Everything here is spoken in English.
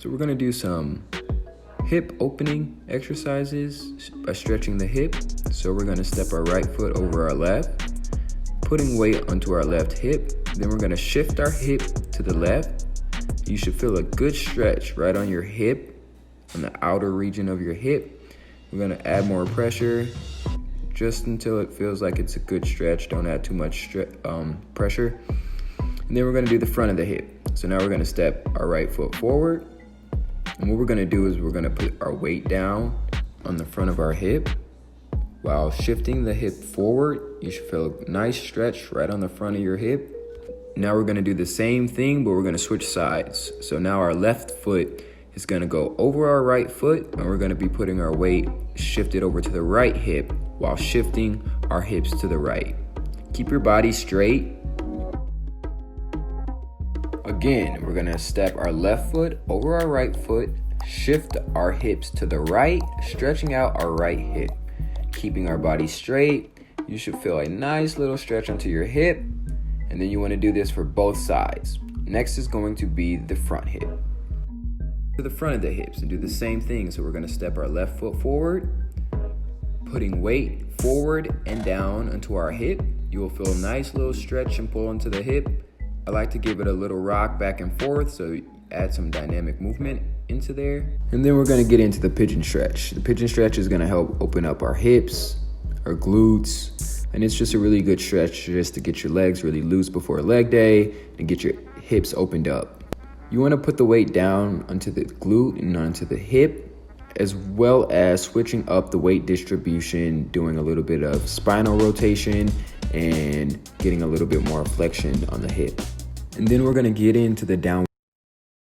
So we're gonna do some hip opening exercises by stretching the hip. So we're gonna step our right foot over our left, putting weight onto our left hip. Then we're gonna shift our hip to the left. You should feel a good stretch right on your hip, on the outer region of your hip. We're gonna add more pressure just until it feels like it's a good stretch. Don't add too much pressure. And then we're gonna do the front of the hip. So now we're gonna step our right foot forward. And what we're gonna do is we're gonna put our weight down on the front of our hip. While shifting the hip forward, you should feel a nice stretch right on the front of your hip. Now we're gonna do the same thing, but we're gonna switch sides. So now our left foot is gonna go over our right foot, and we're gonna be putting our weight shifted over to the right hip while shifting our hips to the right. Keep your body straight. Again, we're gonna step our left foot over our right foot, shift our hips to the right, stretching out our right hip. Keeping our body straight, you should feel a nice little stretch onto your hip, and then you wanna do this for both sides. Next is going to be the front hip. To the front of the hips and do the same thing. So we're gonna step our left foot forward, putting weight forward and down onto our hip. You will feel a nice little stretch and pull into the hip. I like to give it a little rock back and forth, so add some dynamic movement into there. And then we're gonna get into the pigeon stretch. The pigeon stretch is gonna help open up our hips, our glutes, and it's just a really good stretch just to get your legs really loose before leg day and get your hips opened up. You wanna put the weight down onto the glute and onto the hip, as well as switching up the weight distribution, doing a little bit of spinal rotation and getting a little bit more flexion on the hip. And then we're gonna get into the down